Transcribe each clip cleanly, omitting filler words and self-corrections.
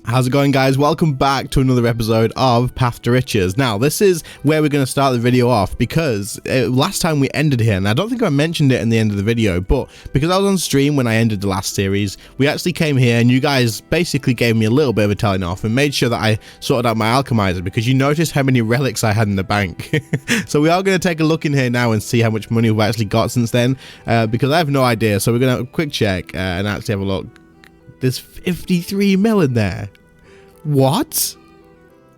How's it going, guys? Welcome back to another episode of Path to Riches. Now, this is where we're going to start the video off because last time we ended here, and I don't think I mentioned it in the end of the video, but because I was on stream when I ended the last series, we actually came here and you guys basically gave me a little bit of a telling off and made sure that I sorted out my alchemizer because you noticed how many relics I had in the bank. So we are going to take a look in here now and see how much money we've actually got since then because I have no idea. So we're going to have a quick check and actually have a look. There's 53 mil in there. What?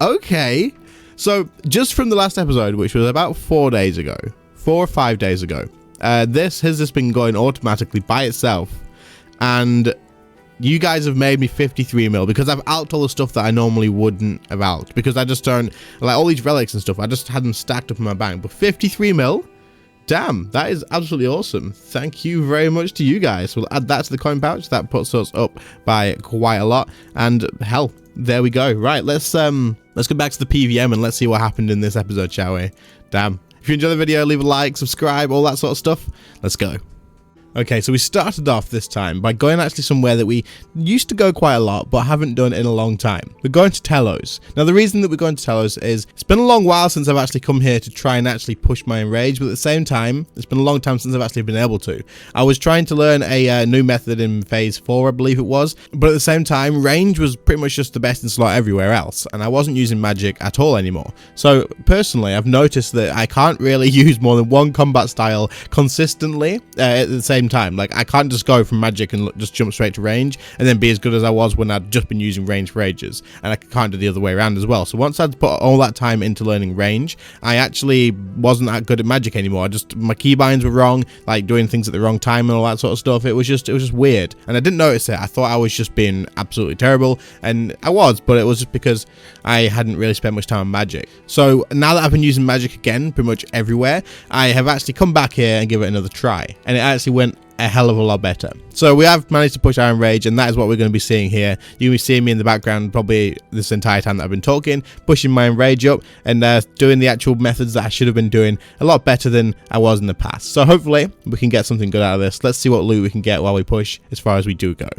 Okay. So just from the last episode, which was about 4 days ago, 4 or 5 days ago, this has just been going automatically by itself. And you guys have made me 53 mil because I've alked all the stuff that I normally wouldn't have alked because I just don't, like all these relics and stuff, I just had them stacked up in my bank. But 53 mil? Damn, that is absolutely awesome. Thank you very much to you guys. We'll add that to the coin pouch. That puts us up by quite a lot. And hell, there we go. Right, let's get back to the PVM and let's see what happened in this episode, shall we? Damn. If you enjoyed the video, leave a like, subscribe, all that sort of stuff. Let's go. Okay, so we started off this time by going actually somewhere that we used to go quite a lot, but haven't done in a long time. We're going to Telos. Now, the reason that we're going to Telos is it's been a long while since I've actually come here to try and actually push my enrage, but at the same time, it's been a long time since I've actually been able to. I was trying to learn a new method in phase 4, I believe it was, but at the same time, range was pretty much just the best in slot everywhere else, and I wasn't using magic at all anymore. So, personally, I've noticed that I can't really use more than one combat style consistently at the same time. Like, I can't just go from magic and just jump straight to range and then be as good as I was when I'd just been using range for ages, and I can't do the other way around as well. So once I'd put all that time into learning range, I actually wasn't that good at magic anymore. My keybinds were wrong, like doing things at the wrong time and all that sort of stuff. It was just weird, and I didn't notice it. I thought I was just being absolutely terrible, and I was, but it was just because I hadn't really spent much time on magic. So now that I've been using magic again pretty much everywhere, I have actually come back here and give it another try, and it actually went a hell of a lot better. So we have managed to push Iron Rage, and that is what we're going to be seeing here. You'll be seeing me in the background probably this entire time that I've been talking, pushing my Enrage up and doing the actual methods that I should have been doing a lot better than I was in the past. So hopefully we can get something good out of this. Let's see what loot we can get while we push as far as we do go.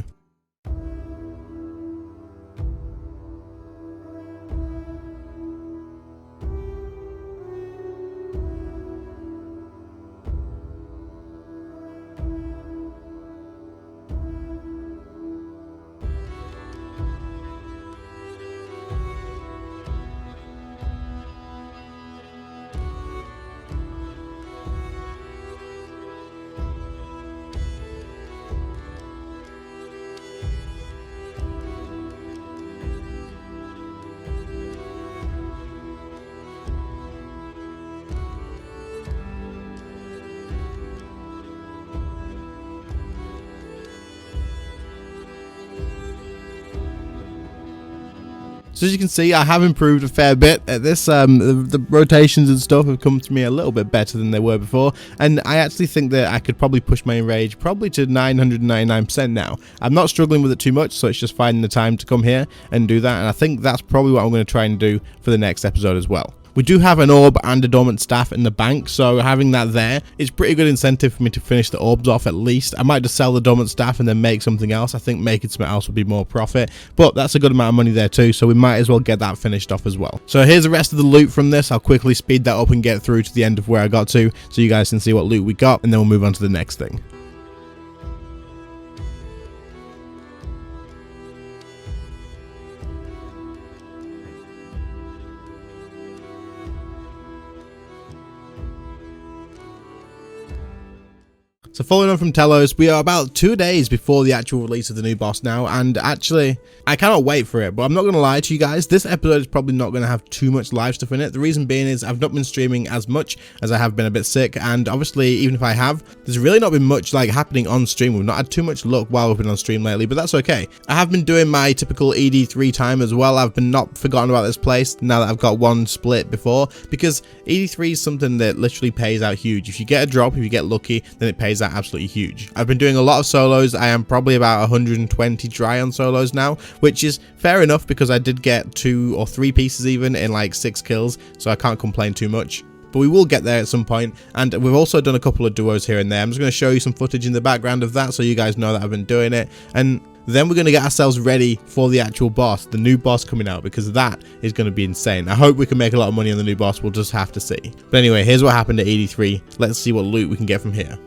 So as you can see, I have improved a fair bit at this. The rotations and stuff have come to me a little bit better than they were before, and I actually think that I could probably push my enrage probably to 999% now. I'm not struggling with it too much, so it's just finding the time to come here and do that, and I think that's probably what I'm going to try and do for the next episode as well. We do have an orb and a dormant staff in the bank, so having that there is pretty good incentive for me to finish the orbs off at least. I might just sell the dormant staff and then make something else. I think making something else would be more profit, but that's a good amount of money there too, so we might as well get that finished off as well. So here's the rest of the loot from this. I'll quickly speed that up and get through to the end of where I got to so you guys can see what loot we got, and then we'll move on to the next thing. So following on from Telos, we are about 2 days before the actual release of the new boss now, and actually, I cannot wait for it, but I'm not going to lie to you guys, this episode is probably not going to have too much live stuff in it. The reason being is I've not been streaming as much as I have been a bit sick, and obviously, even if I have, there's really not been much like happening on stream. We've not had too much luck while we've been on stream lately, but that's okay. I have been doing my typical ED3 time as well. I've been not forgotten about this place now that I've got one split before, because ED3 is something that literally pays out huge. If you get a drop, if you get lucky, then it pays out absolutely huge. I've been doing a lot of solos. I am probably about 120 dry on solos now, which is fair enough because I did get 2 or 3 pieces even in like 6 kills, so I can't complain too much. But we will get there at some point, and we've also done a couple of duos here and there. I'm just going to show you some footage in the background of that so you guys know that I've been doing it. And then we're going to get ourselves ready for the actual boss, the new boss coming out, because that is going to be insane. I hope we can make a lot of money on the new boss. We'll just have to see. But anyway, here's what happened at 83. Let's see what loot we can get from here.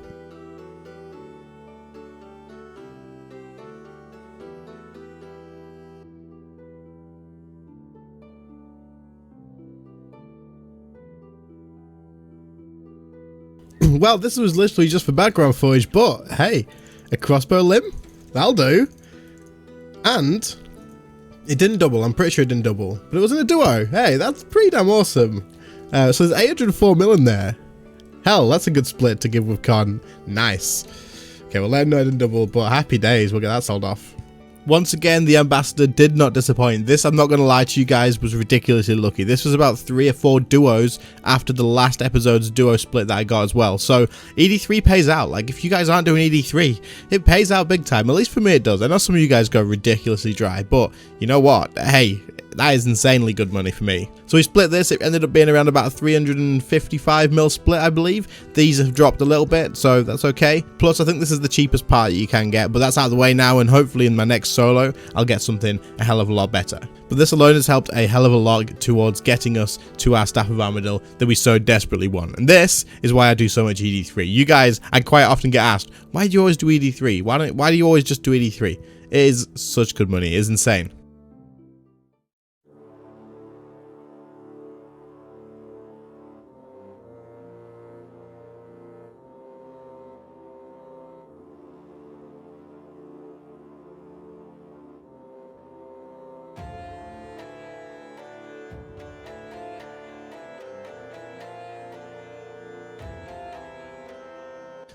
Well, this was literally just for background footage, but hey, a crossbow limb, that'll do. And it didn't double. I'm pretty sure it didn't double, but it was in a duo. Hey, that's pretty damn awesome. So there's 804 mil in there. Hell, that's a good split to give with con. Nice. Okay, well, let him know it didn't double, but happy days. We'll get that sold off. Once again, the ambassador did not disappoint. This, I'm not going to lie to you guys, was ridiculously lucky. This was about 3 or 4 duos after the last episode's duo split that I got as well. So ED3 pays out. Like, if you guys aren't doing ED3, it pays out big time. At least for me it does. I know some of you guys go ridiculously dry, but you know what? Hey, that is insanely good money for me. So we split this. It ended up being around about a 355 mil split, I believe. These have dropped a little bit, so that's okay. Plus, I think this is the cheapest part you can get, but that's out of the way now, and hopefully in my next solo, I'll get something a hell of a lot better. But this alone has helped a hell of a lot towards getting us to our Staff of Armadyl that we so desperately want. And this is why I do so much ED3. You guys, I quite often get asked, why do you always do ED3? Why do you always just do ED3? It is such good money. It is insane.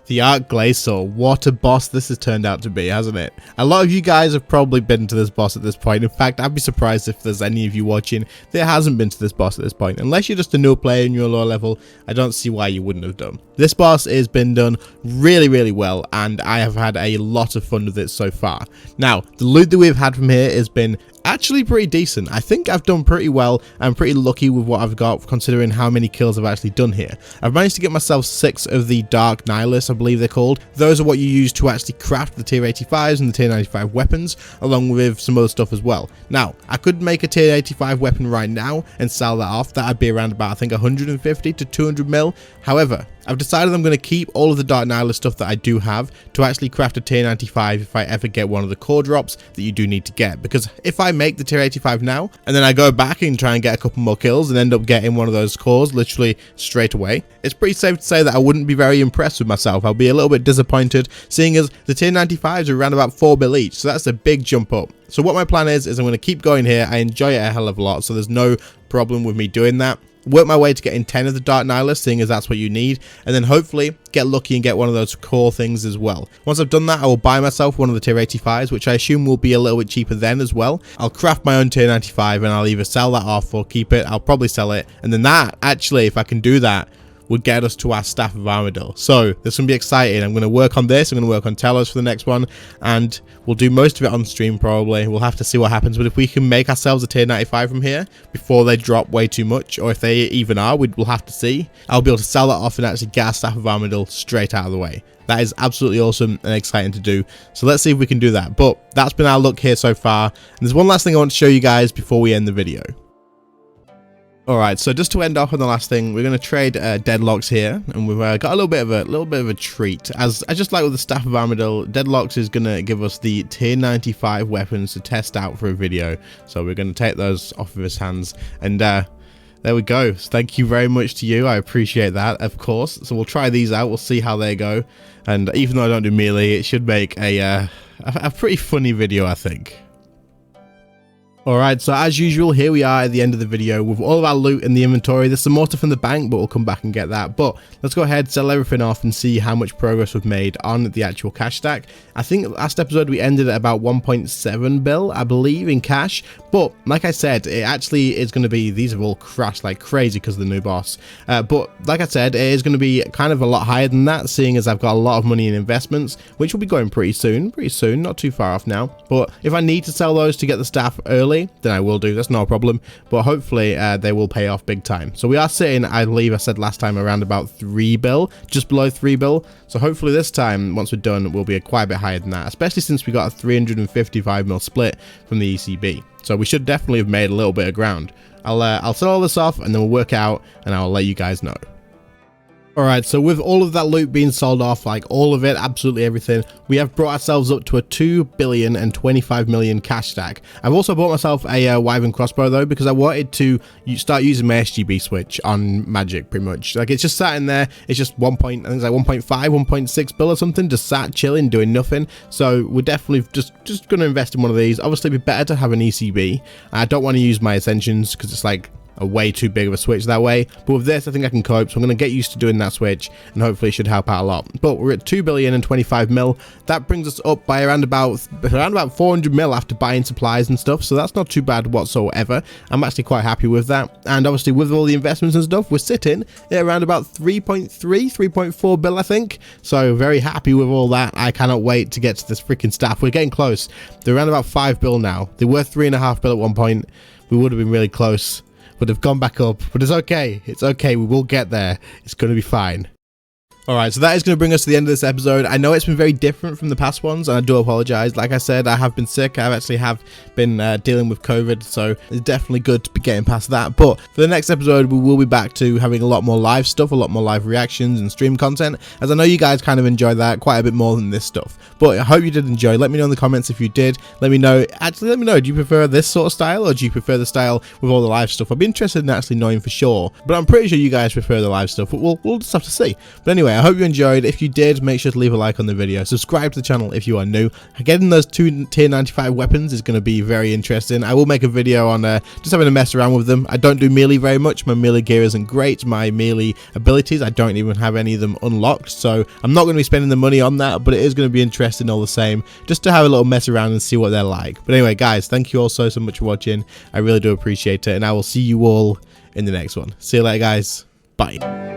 The arch-glacor, what a boss this has turned out to be, hasn't it? A lot of you guys have probably been to this boss at this point. In fact, I'd be surprised if there's any of you watching that hasn't been to this boss at this point. Unless you're just a new player in your lower level, I don't see why you wouldn't have done. This boss has been done really, really well, and I have had a lot of fun with it so far. Now, the loot that we've had from here has been actually pretty decent. I think I've done pretty well. I'm pretty lucky with what I've got, considering how many kills I've actually done here. I've managed to get myself 6 of the Dark Nihilists, I believe they're called. Those are what you use to actually craft the tier 85s and the tier 95 weapons, along with some other stuff as well. Now, I could make a tier 85 weapon right now and sell that off. That'd be around about, I think, 150 to 200 mil. However, I've decided I'm going to keep all of the Dark Nihilist stuff that I do have to actually craft a tier 95 if I ever get one of the core drops that you do need to get. Because if I make the tier 85 now, and then I go back and try and get a couple more kills and end up getting one of those cores literally straight away, it's pretty safe to say that I wouldn't be very impressed with myself. I'll be a little bit disappointed, seeing as the tier 95s are around about 4 mil each, so that's a big jump up. So what my plan is I'm going to keep going here. I enjoy it a hell of a lot, so there's no problem with me doing that. Work my way to getting 10 of the Dark Nihilists, seeing as that's what you need, and then hopefully get lucky and get one of those core things as well. Once I've done that, I will buy myself one of the tier 85s, which I assume will be a little bit cheaper then as well. I'll craft my own tier 95 and I'll either sell that off or keep it. I'll probably sell it, and then that, actually, if I can do that, would get us to our Staff of Armadyl. So this will be exciting. I'm going to work on this. I'm going to work on Telos for the next one, and we'll do most of it on stream probably. We'll have to see what happens, but if we can make ourselves a tier 95 from here before they drop way too much, or if they even are, we'll have to see. I'll be able to sell that off and actually get our Staff of Armadyl straight out of the way. That is absolutely awesome and exciting to do. So let's see if we can do that. But that's been our look here so far. And there's one last thing I want to show you guys before we end the video. Alright, so just to end off on the last thing, we're going to trade Deadlocks here, and we've got a little bit of a treat. As I just like with the Staff of Armadyl, Deadlocks is going to give us the tier 95 weapons to test out for a video. So we're going to take those off of his hands, and there we go. So thank you very much to you. I appreciate that, of course. So we'll try these out. We'll see how they go. And even though I don't do melee, it should make a pretty funny video, I think. Alright, so as usual, here we are at the end of the video with all of our loot in the inventory. There's some more stuff in the bank, but we'll come back and get that. But let's go ahead, sell everything off and see how much progress we've made on the actual cash stack. I think last episode we ended at about 1.7 bill, I believe, in cash. But like I said, it actually is going to be, these have all crashed like crazy because of the new boss. But like I said, it is going to be kind of a lot higher than that, seeing as I've got a lot of money in investments, which will be going pretty soon, not too far off now. But if I need to sell those to get the staff early, early, then I will do. That's not a problem. But hopefully they will pay off big time. So we are sitting, I believe I said last time, around about 3 bill, just below 3 bill. So hopefully this time, once we're done, we'll be quite a bit higher than that, especially since we got a 355 mil split from the ECB. So we should definitely have made a little bit of ground. I'll sell all this off and then we'll work out and I'll let you guys know. Alright, so with all of that loot being sold off, like all of it, absolutely everything, we have brought ourselves up to a 2 billion and 25 million cash stack. I've also bought myself a Wyvern crossbow though, because I wanted to start using my SGB switch on Magic pretty much. Like it's just sat in there, it's just I think it's like 1.5, 1.6 bill or something, just sat chilling, doing nothing. So we're definitely just going to invest in one of these. Obviously it'd be better to have an ECB. I don't want to use my Ascensions because it's like a way too big of a switch that way, but with this I think I can cope, so I'm going to get used to doing that switch and hopefully it should help out a lot. But we're at 2 billion and 25 mil. That brings us up by around about 400 mil after buying supplies and stuff, so that's not too bad whatsoever. I'm actually quite happy with that, and obviously with all the investments and stuff, we're sitting at around about 3.4 bill I think, so very happy with all that. I cannot wait to get to this freaking staff. We're getting close. They're around about 5 bill now. They were 3.5 bill at one point. We would have been really close, but they've gone back up. But it's okay. It's okay. We will get there. It's going to be fine. Alright, so that is going to bring us to the end of this episode. I know it's been very different from the past ones, and I do apologise. Like I said, I have been sick. I actually have been dealing with COVID, so it's definitely good to be getting past that. But for the next episode, we will be back to having a lot more live stuff, a lot more live reactions and stream content, as I know you guys kind of enjoy that quite a bit more than this stuff. But I hope you did enjoy. Let me know in the comments if you did. Let me know. Actually, let me know. Do you prefer this sort of style, or do you prefer the style with all the live stuff? I'd be interested in actually knowing for sure. But I'm pretty sure you guys prefer the live stuff. But we'll just have to see. But anyway, I hope you enjoyed. If you did, make sure to leave a like on the video. Subscribe to the channel if you are new. Getting those 2 tier 95 weapons is going to be very interesting. I will make a video on just having a mess around with them. I don't do melee very much. My melee gear isn't great. My melee abilities, I don't even have any of them unlocked. So I'm not going to be spending the money on that, but it is going to be interesting all the same, just to have a little mess around and see what they're like. But anyway, guys, thank you all so much for watching. I really do appreciate it, and I will see you all in the next one. See you later, guys. Bye.